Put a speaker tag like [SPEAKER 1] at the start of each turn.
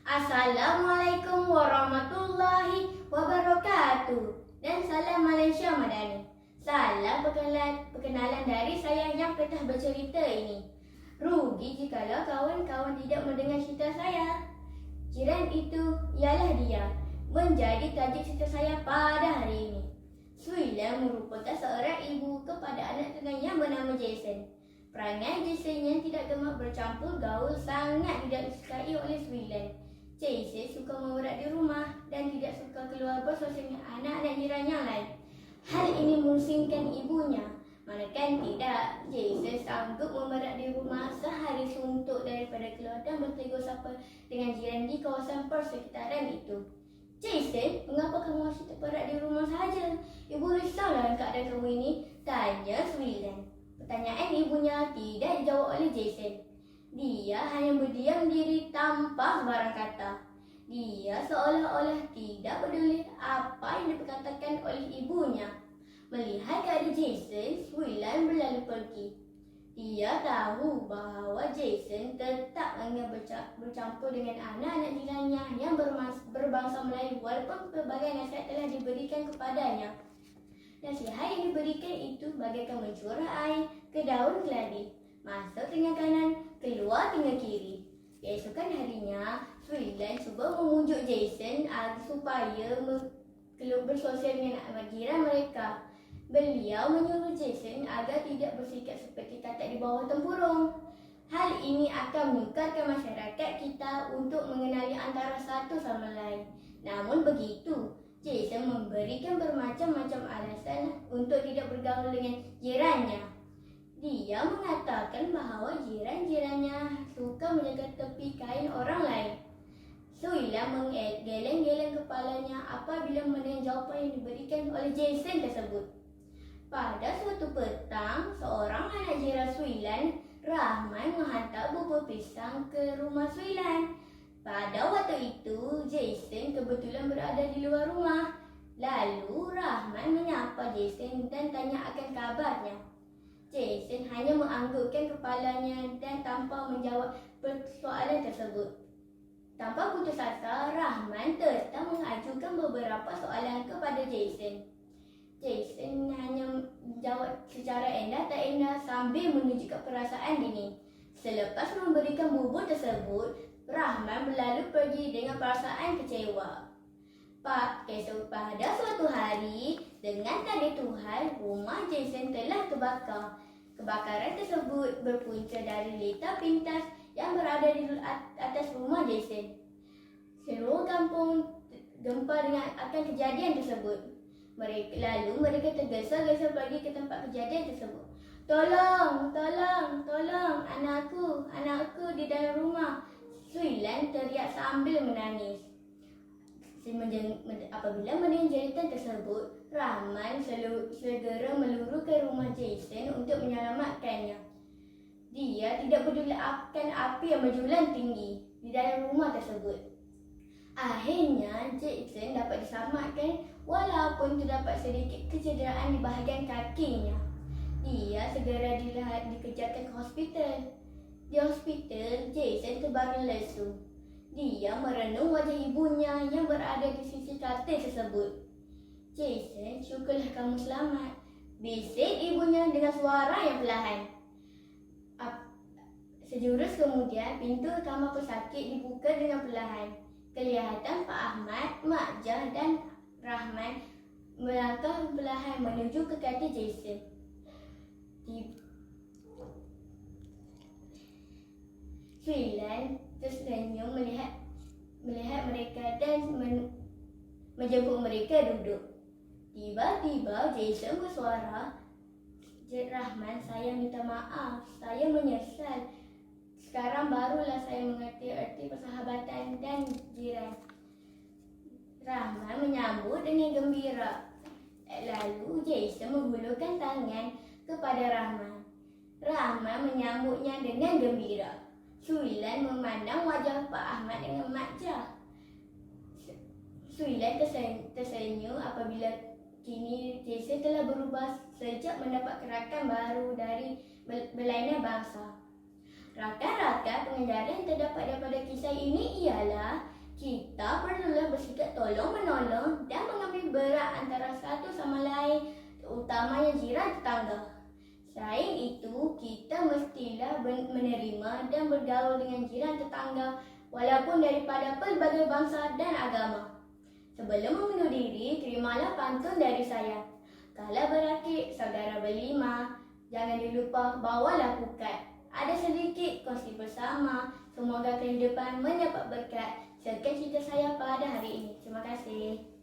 [SPEAKER 1] Assalamualaikum warahmatullahi wabarakatuh. Dan salam Malaysia Madani. Salam perkenalan dari saya yang petah bercerita ini. Rugi jikalau kawan-kawan tidak mendengar cerita saya. Jiran itu ialah dia, menjadi tajuk cerita saya pada hari ini. Suila merupakan seorang ibu kepada anak tunggal yang bernama Jason. Perangai Jason yang tidak gemar bercampur gaul sangat tidak disukai oleh Suilan. Jason suka memerak di rumah dan tidak suka keluar bersosial dengan anak-anak jiran yang lain. Hal ini memusingkan ibunya. Manakan tidak, Jason sanggup memerak di rumah sehari suntuk daripada keluar dan bertegur sapa dengan jiran di kawasan persekitaran itu. Jason, mengapa kamu masih terperak di rumah sahaja? Ibu risau dalam keadaan kamu ini, tanya Suilan. Pertanyaan ibunya tidak dijawab oleh Jason. Dia hanya berdiam diri tanpa sebarang kata. Dia seolah-olah tidak peduli apa yang diperkatakan oleh ibunya. Melihat keadaan Jason, Suilan berlalu pergi. Dia tahu bahawa Jason tetap ingin bercampur dengan anak-anak jirannya yang berbangsa Melayu walaupun pelbagai nasihat telah diberikan kepadanya. Nasihat yang diberikan itu bagaikan mencurah air ke daun keladi. Masuk tengah kanan, keluar tengah kiri. Keesokan harinya, Suilan cuba memujuk Jason supaya bersosial dengan jiran mereka. Beliau menyuruh Jason agar tidak bersikap seperti katak di bawah tempurung. Hal ini akan menyukarkan masyarakat kita untuk mengenali antara satu sama lain. Namun begitu, Jason memberikan bermacam-macam alasan untuk tidak bergaul dengan jirannya. Dia mengatakan bahawa jiran-jirannya suka menjaga tepi kain orang lain. Suila menggeleng-geleng kepalanya apabila mendengar jawapan yang diberikan oleh Jason tersebut. Pada suatu petang, seorang anak jiran Suilan, Rahman, menghantar bubur pisang ke rumah Suilan. Pada waktu itu, Jason kebetulan berada di luar rumah. Lalu Rahman menyapa Jason dan tanya akan kabarnya. Jason hanya menganggukkan kepalanya dan tanpa menjawab persoalan tersebut. Tanpa putus asa, Rahman tetap mengajukan beberapa soalan kepada Jason. Jason hanya menjawab secara endah tak endah sambil menunjukkan perasaan dingin. Selepas memberikan bubur tersebut, Rahman berlalu pergi dengan perasaan kecewa. Pada suatu hari, dengan takdir Tuhan, rumah Jason telah terbakar. Kebakaran tersebut berpunca dari lita pintas yang berada di atas rumah Jason. Seluruh kampung gempar dengan akan kejadian tersebut. Mereka tergesa-gesa pergi ke tempat kejadian tersebut. Tolong, anakku di dalam rumah. Suilan teriak sambil menangis. Apabila mendengar jeritan tersebut, Rahman segera meluru ke rumah Jason untuk menyelamatkannya. Dia tidak peduli akan api yang berjulang tinggi di dalam rumah tersebut. Akhirnya, Jason dapat diselamatkan walaupun terdapat sedikit kecederaan di bahagian kakinya. Dia segera dikejarkan ke hospital. Di hospital, Jason terbaring lesu. Dia merenung wajah ibunya yang berada di sisi katil tersebut. Jason, syukurlah kamu selamat, bisik ibunya dengan suara yang perlahan. Sejurus kemudian, pintu kamar pesakit dibuka dengan perlahan. Kelihatan Pak Ahmad, Mak Jah dan Rahman melangkah perlahan menuju ke katil Jason. Suilan tersenyum melihat mereka dan menjemput mereka duduk. Tiba-tiba Jason bersuara, Rahman, saya minta maaf, saya menyesal. Sekarang barulah saya mengerti erti persahabatan dan jiran. Rahman menyambut dengan gembira. Lalu Jason menghulurkan tangan kepada Rahman. Rahman menyambutnya dengan gembira. Suilan memandang wajah Pak Ahmad dengan makjah. Suilan tersenyum apabila kini Jason telah berubah sejak mendapat kerakan baru dari berlainan bangsa. Rakan-rakan pengajaran yang terdapat daripada kisah ini ialah kita perlulah bersikap tolong-menolong dan mengambil berat antara satu sama lain, terutamanya jiran tetangga. Selain itu, kita mestilah menerima dan bergaul dengan jiran tetangga walaupun daripada pelbagai bangsa dan agama. Sebelum membunuh diri, terimalah pantun dari saya. Kalau berakik, saudara berlima, jangan dilupa bawalah pukat. Ada sedikit kongsi bersama, semoga kehidupan mendapat berkat. Sekian cerita saya pada hari ini. Terima kasih.